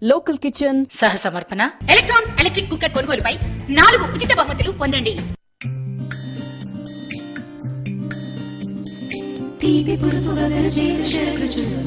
Local kitchen సహ సమర్పణ electron electric cooker కొనుగోలుపై 4 ఉచిత బహుమతులు పొందండి. తీపి పురుగు వదల చేదు శరకృచులు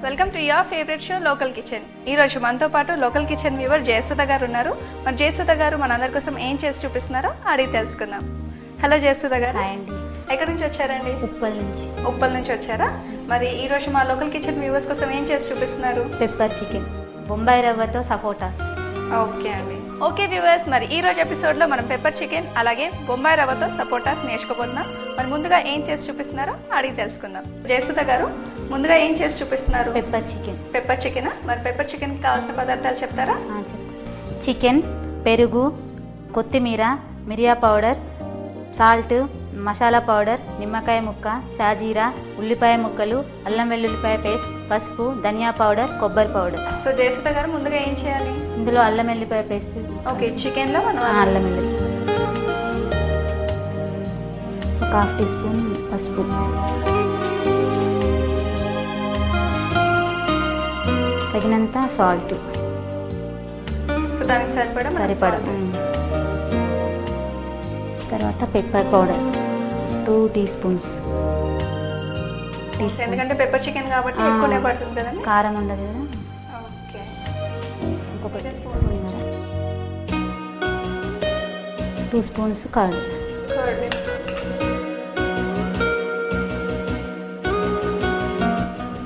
welcome to your favourite show local kitchen. ఈ రోజు మనతో పాటు లోకల్ కిచెన్ వ్యూవర్ జయసుధ గారు ఉన్నారు. మరి జయసుధ గారు మనందరి కోసం ఏం చేసి చూపిస్తున్నారో అడిగి తెలుసుకుందాం. హలో జయసుధ గారు. ఎక్కడి నుంచి వచ్చారండి? ఉప్పల్ నుంచి వచ్చారా? మరి ఈ రోజు మా లోకల్ కిచెన్ వ్యూవర్స్ కోసం ఏం చేసి చూపిస్తున్నారు? పెప్పర్ చికెన్ బొంబాయి రవ్వతో సపోటాస్. ఓకే అండి. ఓకే వ్యూవర్స్, మరి ఈ రోజు ఎపిసోడ్లో మనం పెప్పర్ చికెన్ అలాగే బొంబాయి రవ్వతో సపోటాస్ నేర్చుకోబోతున్నాం. మరి ముందుగా ఏం చేసి చూపిస్తున్నారో అడిగి తెలుసుకుందాం. జయసుధ గారు, ముందుగా ఏం చేసి చూపిస్తున్నారు? Pepper chicken. పెప్పర్ చికెనా? మరి పెప్పర్ చికెన్కి కావాల్సిన పదార్థాలు చెప్తారా? చికెన్, పెరుగు, కొత్తిమీర, మిరియా పౌడర్, సాల్ట్, మసాలా పౌడర్, నిమ్మకాయ ముక్క, సాజీరా, ఉల్లిపాయ ముక్కలు, అల్లం వెల్లుల్లిపాయ పేస్ట్, పసుపు, ధనియా పౌడర్, కొబ్బరి పౌడర్. సో జయసుధ గారు, ముందుగా ఏం చేయాలి? ఇందులో అల్లం వెల్లుల్లిపాయ పేస్ట్. ఓకే, చికెన్లో మనం అల్లం వెల్లుల్లి, ఒక 1/2 టీ స్పూన్ పసుపు, తగినంత సాల్ట్, సో దానికి సరిపడా. తర్వాత పెప్పర్ పౌడర్ 2 టీ స్పూన్స్. ఎందుకంటే పెప్పర్ చికెన్ కాబట్టి ఎక్కువనే పడుతుంది కదా, కారం ఉండదు కదా. ఓకే, ఇంకొక 2 స్పూన్స్ కర్డ్.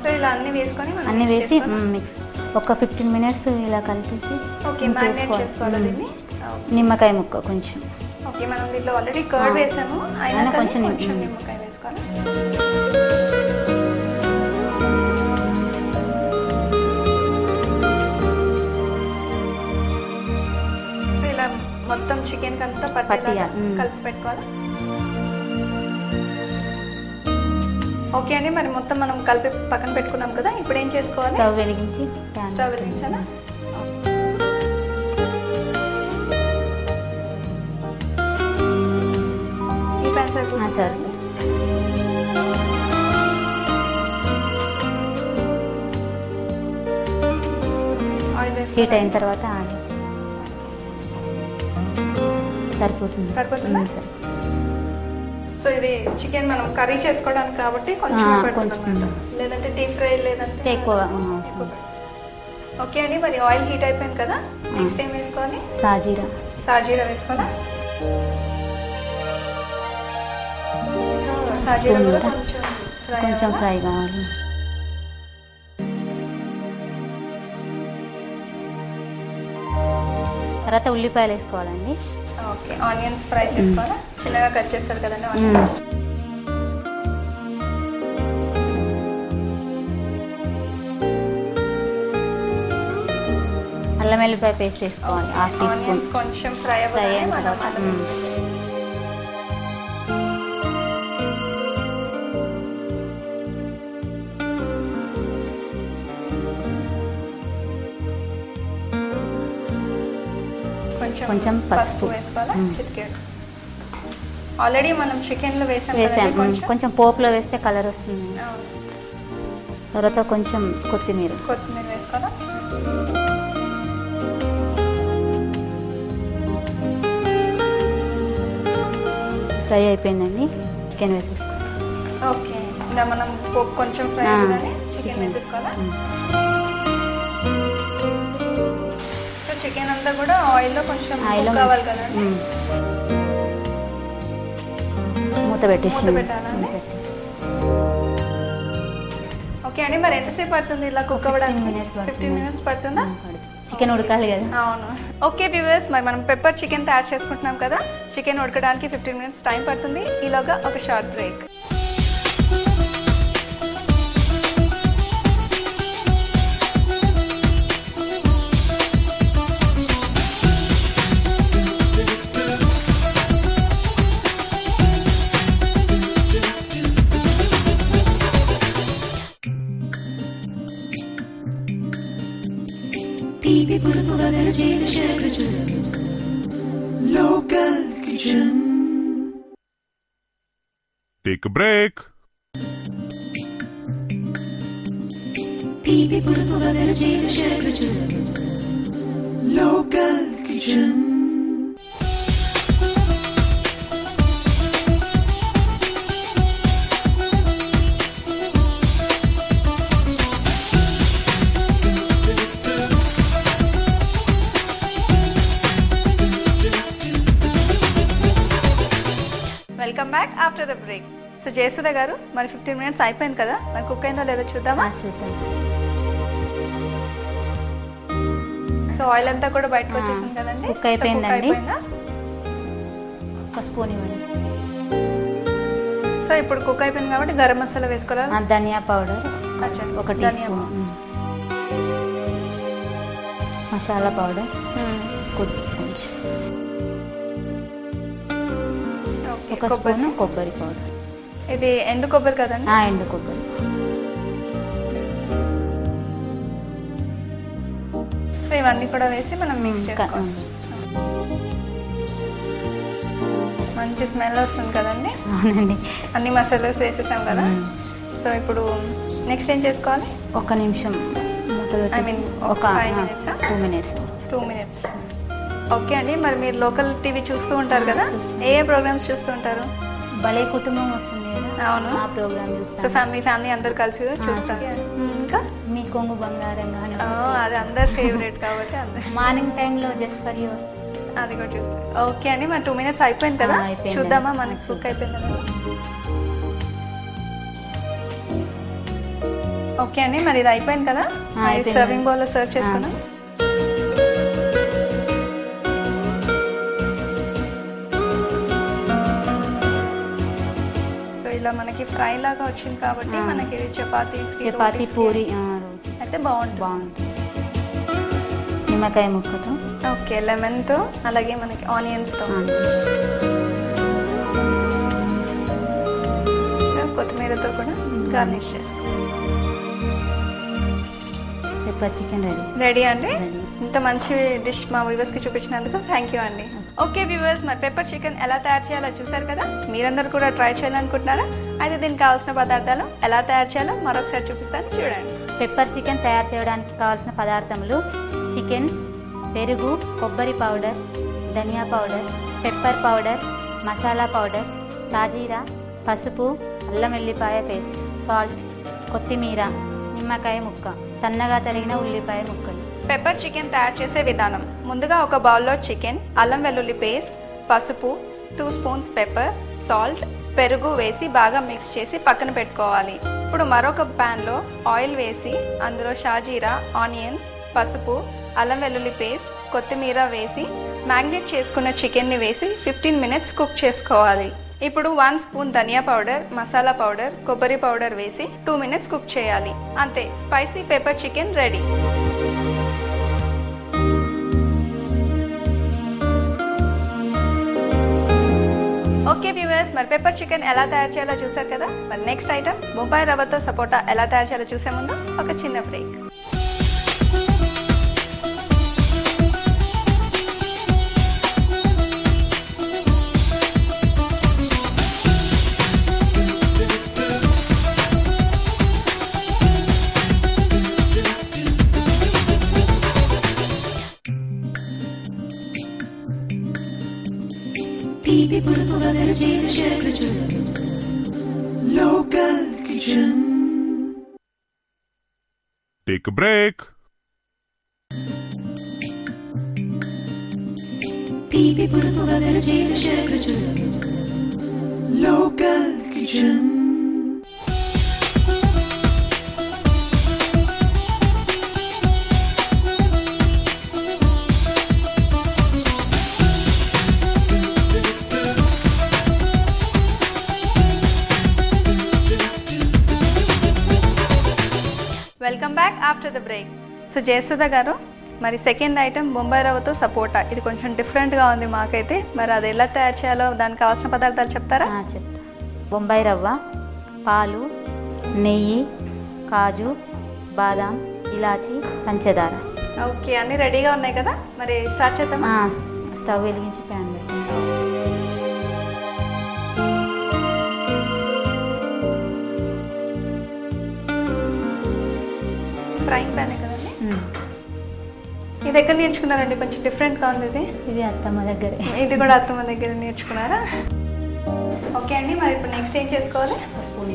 సో ఇలా అన్ని వేసుకొని అన్ని వేసి మిక్స్ ఒక 15 మినిట్స్ ఇలా కలిపేసి నిమ్మకాయ ముక్క కొంచెం. ఓకే, మనం దీంట్లో ఆల్రెడీ కర్డ్ వేసాము, అయినా కొంచెం నిమ్మకాయ వేసుకోవాలి. సో ఇలా మొత్తం చికెన్ అంతా పట్టిగా కలిపి పెట్టుకోవాలి. ఓకే అండి, మరి మొత్తం మనం కలిపి పక్కన పెట్టుకున్నాం కదా, ఇప్పుడు ఏం చేసుకోవాలి? స్టవ్ వెలిగించి. స్టవ్ వెలిగించాలా? సరే. హీట్ అయిన తర్వాత సరిపోతుందా? సో ఇది చికెన్ మనం కర్రీ చేసుకోవడానికి కాబట్టి కొంచెం, లేదంటే డీప్ ఫ్రై లేదంటే ఎక్కువ. ఓకే అండి, మరి ఆయిల్ హీట్ అయిపోయింది కదా, నెక్స్ట్ ఏం వేసుకోవాలి? సాజీరా వేసుకోవాలా? కొంచెం ఫ్రై కావాలి. తర్వాత ఉల్లిపాయలు వేసుకోవాలండి. ఓకే, ఆనియన్స్ ఫ్రై చేసుకోవాలా? చిన్నగా కట్ చేస్తారు కదండి ఆనియన్స్. అల్లం వెల్లుల్లిపాయ పేస్ట్ వేసుకోవాలి 1/2 టీ స్పూన్. కొంచెం ఫ్రై అయిన తర్వాత కొంచెం పసుపు వేసుకోవాలా? చిటికెడు. ఆల్రెడీ మనం చికెన్లో వేసాం, కొంచెం పోపులో వేస్తే కలర్ వస్తుంది. తర్వాత కొంచెం కొత్తిమీర వేసుకోవాలా? ఫ్రై అయిపోయిందండి, చికెన్ వేసేసుకోవాలి. ఓకే, ఇలా మనం కొంచెం ఫ్రై అవ్వగానే చికెన్ వేసేసుకోవాలా? చికెన్ అంతా కూడా ఆయిల్లో కొంచెం కావాలి కదండి, మూత పెట్టాలండి. ఓకే అండి, మరి ఎంతసేపు పడుతుంది ఇలా కుక్ అవ్వడానికి? 15 మినిట్స్ పడుతుందా? చికెన్ ఉడకాలి కదా. అవును. ఓకే వ్యూవర్స్, మరి మనం పెప్పర్ చికెన్ తయారు చేసుకుంటున్నాం కదా, చికెన్ ఉడకడానికి 15 మినిట్స్ టైం పడుతుంది. ఈలోగా ఒక short break. Local Kitchen. Take a break. Local Kitchen. Welcome back after the break. So Jayasudha గారు, మరి 15 minutes అయిపోయింది కదా, మరి కుక్ అయిందో లేదో చూద్దామా? చూద్దాం. సో ఆయిల్ అంతా కూడా బయటకు వచ్చేసింది కదండి. కుక్ అయిపోయిందండి. అయిపోయిందా? ఒక స్పూన్ ఇవ్వండి. సో ఇప్పుడు కుక్ అయిపోయింది కాబట్టి గరం మసాలా వేసుకోవాలి. ధనియా పౌడర్ ఒక టీ స్పూన్, మసాలా పౌడర్ కొంచెం, ఒక స్పూన్ కొబ్బరి పౌడర్. ఇది ఎండు కొబ్బరి కదండి? ఎండు కొబ్బరి. సో ఇవన్నీ కూడా వేసి మనం మిక్స్ చేసుకోవాలి. మంచి స్మెల్ వస్తుంది కదండి. అవునండి. అన్ని మసాలాస్ వేసేసాం కదా. సో ఇప్పుడు నెక్స్ట్ ఏం చేసుకోవాలి? ఒక నిమిషం, ఐ మీన్ ఒక 5 minutes. 2 minutes. ఓకే అండి. మరి మీరు లోకల్ టీవీ చూస్తూ ఉంటారు కదా, ఏ ప్రోగ్రామ్స్ చూస్తూ ఉంటారు? భలే కుటుంబం వస్తుంది కదా. అవును, ఆ ప్రోగ్రామ్ చూస్తాను. సో ఫ్యామిలీ అందరు కలిసి చూస్తారు. ఇంకా మీ కొంగు బంగారం కానీ అది అందరు ఫేవరెట్ కాబట్టి అందరు మార్నింగ్ టైంలో జస్ట్ ఫర్ యూ వస్తుంది, అది కూడా చూస్తారు. ఓకే అండి. మరి 2 minutes అయిపోయింది కదా, చూద్దామా మనకి కుక్ అయిపోయింది కదా. ఓకే అండి. మరి ఇది అయిపోయింది కదా, సర్వింగ్ బౌల్లో సర్వ్ చేసుకున్నాం. సో ఇలా మనకి ఫ్రై లాగా వచ్చింది కాబట్టి మనకి ఇది చపాతీ పూరి అయితే బాగుంటుంది. నిమ్మకాయ ముక్కతో, ఓకే, లెమన్తో, అలాగే మనకి ఆనియన్స్తో, కొత్తిమీరతో కూడా గార్నిష్ చేసుకోవాలి. పెప్పర్ చికెన్ రెడీ అండి. ఇంత మంచి డిష్ మా వ్యూవర్స్కి చూపించినందుకు థ్యాంక్ యూ అండి. ఓకే వ్యూవర్స్, మరి పెప్పర్ చికెన్ ఎలా తయారు చేయాలో చూసారు కదా. మీరందరూ కూడా ట్రై చేయాలనుకుంటున్నారా? అయితే దీనికి కావాల్సిన పదార్థాలు ఎలా తయారు చేయాలో మరొకసారి చూపిస్తాను, చూడండి. పెప్పర్ చికెన్ తయారు చేయడానికి కావాల్సిన పదార్థములు: చికెన్, పెరుగు, కొబ్బరి పౌడర్, ధనియా powder, pepper powder, masala powder, సాజీరా, పసుపు, అల్లం వెల్లిపాయ పేస్ట్, సాల్ట్, కొత్తిమీర, నిమ్మకాయ ముక్క, సన్నగా తరిగిన ఉల్లిపాయ ముక్కలు. పెప్పర్ చికెన్ తయారు చేసే విధానం: ముందుగా ఒక బౌల్లో చికెన్, అల్లం వెల్లుల్లి పేస్ట్, పసుపు, 2 స్పూన్స్ పెప్పర్, సాల్ట్, పెరుగు వేసి బాగా మిక్స్ చేసి పక్కన పెట్టుకోవాలి. ఇప్పుడు మరొక ప్యాన్లో ఆయిల్ వేసి అందులో షాజీరా, ఆనియన్స్, పసుపు, అల్లం వెల్లుల్లి పేస్ట్, కొత్తిమీర వేసి మ్యాగ్నేట్ చేసుకున్న చికెన్ని వేసి 15 minutes కుక్ చేసుకోవాలి. ఇప్పుడు 1 స్పూన్ ధనియా పౌడర్, మసాలా పౌడర్, కొబ్బరి పౌడర్ వేసి 2 minutes కుక్ చేయాలి. అంతే, spicy pepper chicken ready. Okay viewers, మరి పెప్పర్ చికెన్ ఎలా తయారు చేయాలో చూసారు కదా. మరి నెక్స్ట్ ఐటమ్ బొంబాయి రవ్వతో సపోటా ఎలా తయారు చేయాలో చూసే ముందు ఒక చిన్న break. Local Kitchen. Take a break. Local Kitchen. Welcome back after the break. So Jayasudha గారు, మరి సెకండ్ ఐటమ్ బొంబాయి రవ్వతో సపోటా, ఇది కొంచెం డిఫరెంట్గా ఉంది మాకైతే. మరి అది ఎలా తయారు చేయాలో దానికి కావాల్సిన పదార్థాలు చెప్తారా? చెప్తా. బొంబాయి రవ్వ, పాలు, నెయ్యి, కాజు, బాదాం, ఇలాచి, పంచదార. ఓకే, అన్నీ రెడీగా ఉన్నాయి కదా, మరి స్టార్ట్ చేద్దామా? స్టవ్ వెలిగించి ప్యాన్ పెట్టండి. ఫ్రైయింగ్ ప్యానే కదండి. ఇది ఎక్కడ నేర్చుకున్నారండి? కొంచెం డిఫరెంట్గా ఉంది ఇది. ఇది అత్తమ్మ దగ్గరే. ఇది కూడా అత్తమ్మ దగ్గర నేర్చుకున్నారా? ఓకే అండి, మరి ఇప్పుడు నెక్స్ట్ ఏం చేసుకోవాలి? స్పూన్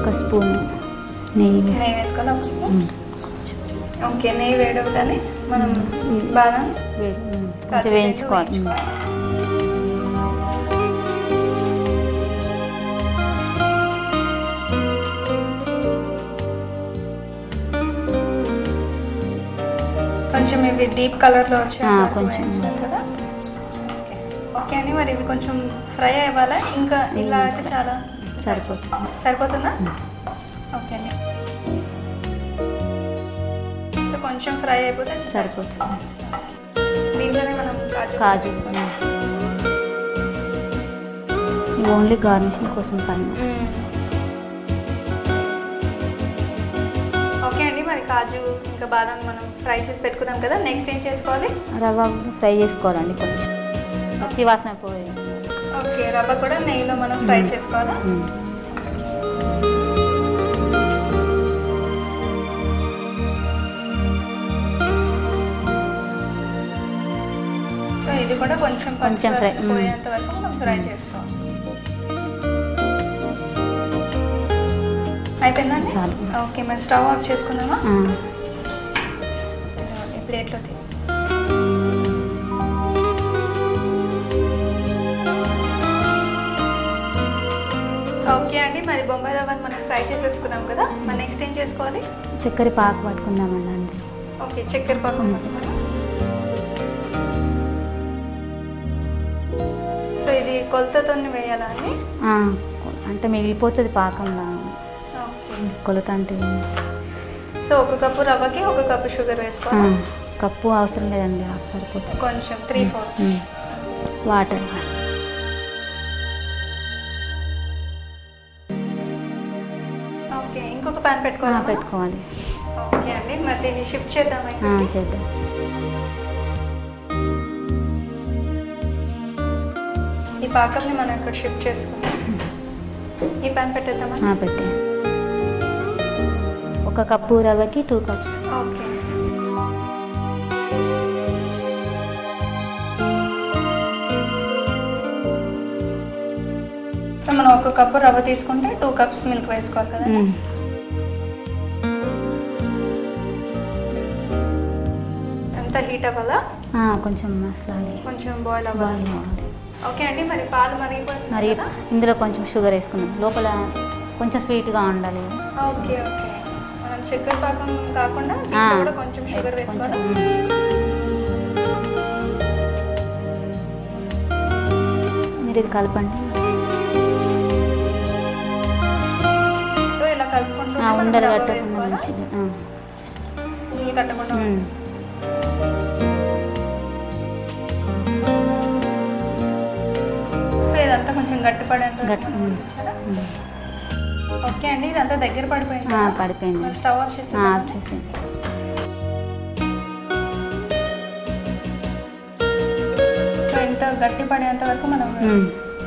ఒక స్పూన్ నెయ్యి వేసుకోవాలి. ఒక స్పూన్. ఓకే, నెయ్యి వేడవగానే మనం బాదం కొంచెం వేయించుకోవాలి. కొంచెం ఇవి డీప్ కలర్లో వచ్చాయి కొంచెం కదా. ఓకే అండి, మరి ఇవి కొంచెం ఫ్రై అవ్వాలా? ఇంకా ఇలా అయితే చాలా సరిపోతుందా? ఓకే అండి, సో కొంచెం ఫ్రై అయిపోతే సరిపోతుంది. దీంట్లోనే మనం కాజు ఓన్లీ గార్నిషింగ్ కోసం పైన. ఓకే అండి, మరి కాజు ఇంకా బాదం మనం ఫ్రై చేసి పెట్టుకున్నాం కదా, నెక్స్ట్ ఏం చేసుకోవాలి? రవ్వ ఫ్రై చేసుకోవాలండి, కొంచెం పచ్చి వాసన పోయి. ఓకే, రవ్వ కూడా నెయ్యిలో మనం ఫ్రై చేసుకోవాలా? సో ఇది కూడా కొంచెం పచ్చి వాసన పోయేంత వరకు మనం ఫ్రై చేసుకోవాలి. అయిపోయిందండి? చాలు. ఓకే, మరి స్టవ్ ఆఫ్ చేసుకుందామా? ప్లేట్లో ఓకే అండి, మరి బొంబాయి రవ్వని మనం ఫ్రై చేసేసుకున్నాం కదా, మరి నెక్స్ట్ ఏం చేసుకోవాలి? చక్కెర పాకు పట్టుకుందామండి. ఓకే, చక్కెర పాకు. సో ఇది కొలతతో వేయాలా అండి? అంటే మిగిలిపోతుంది పాకంలా. కొలత అంటే సో ఒక కప్పు రవ్వకి ఒక కప్పు షుగర్ వేసుకోవాలి. కప్పు అవసరం లేదండి, సరిపోతుంది. కొంచెం 3/4 వాటర్. ఓకే, ఇంకొక ప్యాన్ పెట్టుకోవాలి. ఓకే అండి, మరి దీన్ని షిఫ్ట్ చేద్దాం. చేద్దాం. ఈ పాకంని మనం ఇక్కడ షిఫ్ట్ చేసుకుందాం. ఈ ప్యాన్ పెట్టేద్దామా? పెట్టే. ఒక కప్పు రవ్వకి 2 కప్స్. ఓకే, సో మనం ఒక కప్పు రవ్వ తీసుకుంటే 2 కప్స్ మిల్క్ వేసుకోవాలి కదా. ఎంత హీట్ అవ్వాలా? కొంచెం మసాలా కొంచెం బాయిల్ అవ్వాలి. ఓకే అండి, మరి పాలు మరిగిపోతుంది మరి ఇందులో కొంచెం షుగర్ వేసుకున్నాం, లోపల కొంచెం స్వీట్గా ఉండాలి. ఓకే ఓకే, మనం చక్కెర పాకం కాకుండా దీంట్లో కూడా కొంచెం షుగర్ వేసుకోవాలి. మీరు ఇది కలపండి. సో ఇలా కలుపుకుంటూ ఉండలు కట్టకుండా కట్టకుండా. సో ఇదంతా కొంచెం గట్టి పడేంత. ఓకే అండి, ఇదంతా దగ్గర పడిపోయింది. పడిపోయింది. స్టవ్ ఆఫ్ చేసి సో ఇంత గట్టి పడేంత వరకు మనం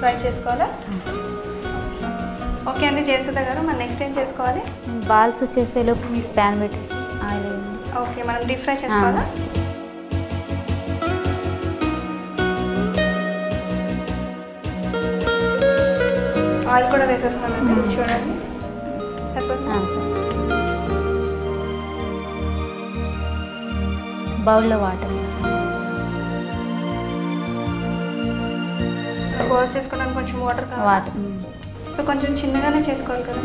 ఫ్రై చేసుకోవాలా? ఓకే అండి జయసుధ గారు, మరి నెక్స్ట్ ఏం చేసుకోవాలి? బాల్స్ చేసేలోపు మీకు ప్యాన్ పెట్టేసి ఆయిల్. ఓకే, మనం డీప్ ఫ్రై చేసుకోవాలా? ఆయిల్ కూడా వేసేస్తున్నానండి, చూడండి. బౌల్లో వాటర్. బాల్ చేసుకోవడానికి కొంచెం వాటర్ కావాలి. సో కొంచెం చిన్నగానే చేసుకోవాలి కదా.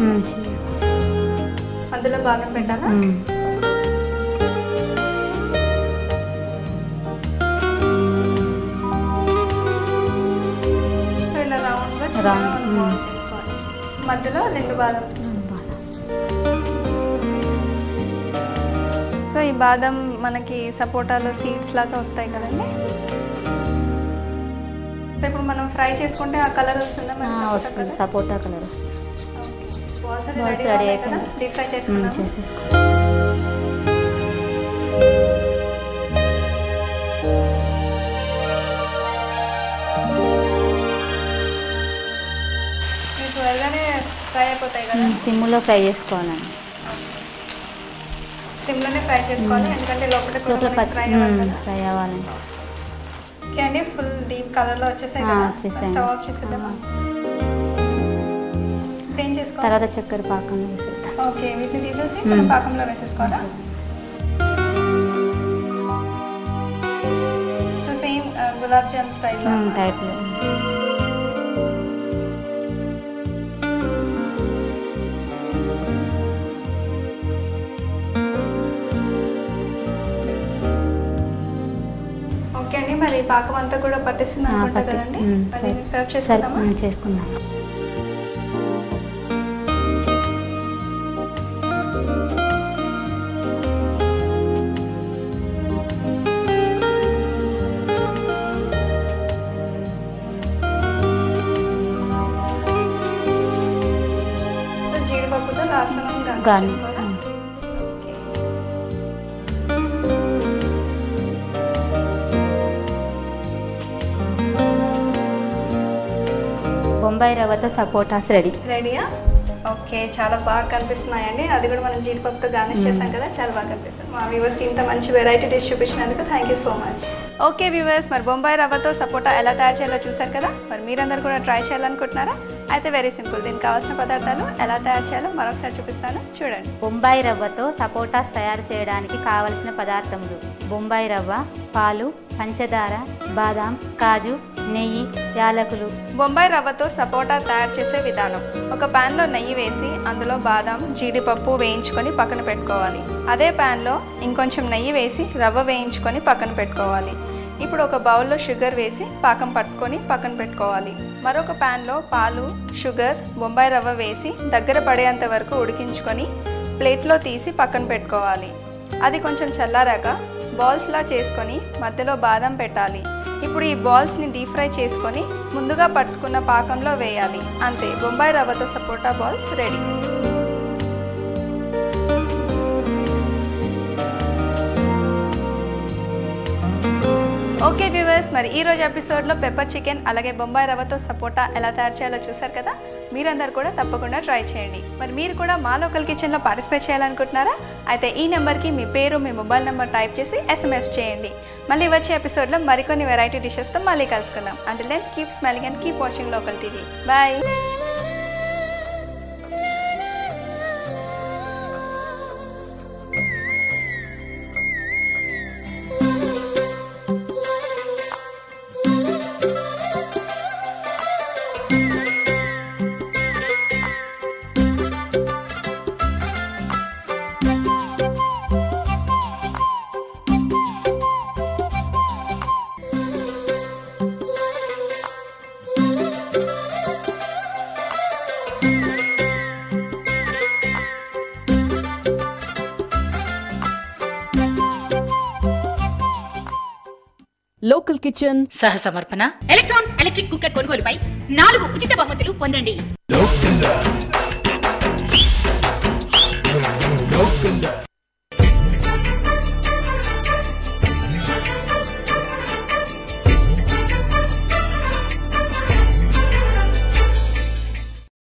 అందులో బాదం పెట్టాలా? సో ఇలా రౌండ్గా బాల్స్ చేసుకోవాలి. మధ్యలో 2 బాదం. సో ఈ బాదం మనకి సపోటాలో సీడ్స్ లాగా వస్తాయి కదండి. ఇప్పుడు మనం ఫ్రై చేసుకుంటే ఆ కలర్ వస్తుందా? వస్తుంది, సపోటా కలర్ వస్తుంది. బాల్స్ బాల్స్ రెడీ రెడీ అయిపోయి కదా, అయిపోయింది. డీప్ ఫ్రై చేసుకుందాం. చేసేసుకో. మీకు త్వరగానే ఫ్రై అయిపోతాయి కదా. సిమ్లో ఫ్రై చేసుకోవాలండి. సిమ్లోనే ఫ్రై చేసుకోవాలి, ఎందుకంటే లోపల కూడా మనకి ఫ్రై అవ్వాలి కదా. ఫ్రై అవ్వాలండి. ఓకే అండి, ఫుల్ డీప్ కలర్లో వచ్చేసాయి కదా. స్టవ్ ఆఫ్ చేసేద్దామా? ఇప్పుడు ఏం చేసుకోవాలి? తర్వాత చక్కెర పాకంలో వేసేద్దాం. ఓకే, వీటిని తీసేసి మనం పాకంలో వేసేసుకోవాలా? సో సేమ్ గులాబ్ జామ్ స్టైల్లో టైప్లో. ఓకే అండి, మరి పాకం అంతా కూడా పట్టేసింది అనుకుంటా కదండి. మరి సర్వ్ చేసుకుందామా? చేసుకుందాం. జీడిపప్పుతో లాస్ట్లో మనం గార్నిష్ గార్నిష్. చేసుకోవాలా? ఓకే. బొంబాయి రవ్వతో సపోటాస్ రెడీ. రెడీయా? ఓకే, చాలా బాగా కనిపిస్తున్నాయండి. అది కూడా మనం జీడిపప్పుతో గార్నిష్ చేసాం కదా, చాలా బాగా కనిపిస్తుంది. మా వ్యూవర్స్కి ఇంత మంచి వెరైటీ డిష్ చూపించినందుకు thank you so much. Okay viewers, మరి బొంబాయి రవ్వతో సపోటా ఎలా తయారు చేయాలో చూసారు కదా. మరి మీరందరూ కూడా ట్రై చేయాలనుకుంటున్నారా? అయితే వెరీ సింపుల్. దీనికి కావాల్సిన పదార్థాలు ఎలా తయారు చేయాలో మరొకసారి చూపిస్తాను, చూడండి. బొంబాయి రవ్వతో సపోటాస్ తయారు చేయడానికి కావలసిన పదార్థములు: బొంబాయి రవ్వ, పాలు, పంచదార, బాదాం, కాజు, నెయ్యి, యాలకులు. బొంబాయి రవ్వతో సపోటా తయారు చేసే విధానం: ఒక ప్యాన్లో నెయ్యి వేసి అందులో బాదాం, జీడిపప్పు వేయించుకొని పక్కన పెట్టుకోవాలి. అదే ప్యాన్లో ఇంకొంచెం నెయ్యి వేసి రవ్వ వేయించుకొని పక్కన పెట్టుకోవాలి. ఇప్పుడు ఒక బౌల్లో షుగర్ వేసి పాకం పట్టుకొని పక్కన పెట్టుకోవాలి. మరొక ప్యాన్లో పాలు, షుగర్, బొంబాయి రవ్వ వేసి దగ్గర పడేంత వరకు ఉడికించుకొని ప్లేట్లో తీసి పక్కన పెట్టుకోవాలి. అది కొంచెం చల్లారాక బాల్స్లా చేసుకొని మధ్యలో బాదం పెట్టాలి. ఇప్పుడు ఈ బాల్స్ని డీప్ ఫ్రై చేసుకొని ముందుగా పట్టుకున్న పాకంలో వేయాలి. అంతే, బొంబాయి రవ్వతో సపోటా బాల్స్ రెడీ. ఓకే వ్యూవర్స్, మరి ఈ రోజు ఎపిసోడ్లో పెప్పర్ చికెన్ అలాగే బొంబాయి రవ్వతో సపోటా ఎలా తయారు చేయాలో చూసారు కదా. మీరందరూ కూడా తప్పకుండా ట్రై చేయండి. మరి మీరు కూడా మా లోకల్ కిచెన్లో పార్టిసిపేట్ చేయాలనుకుంటున్నారా? అయితే ఈ నెంబర్కి మీ పేరు, మీ మొబైల్ నెంబర్ టైప్ చేసి SMS చేయండి. మళ్ళీ వచ్చే ఎపిసోడ్లో మరికొన్ని వెరైటీ డిషెస్తో మళ్ళీ కలుసుకుందాం. Until then keep smiling and keep watching local TV. Bye. Local kitchen సహ సమర్పణ. ఎలక్ట్రిక్ కుక్కర్ కొనుగోలుపై 4 ఉచిత బహుమతులు పొందండి.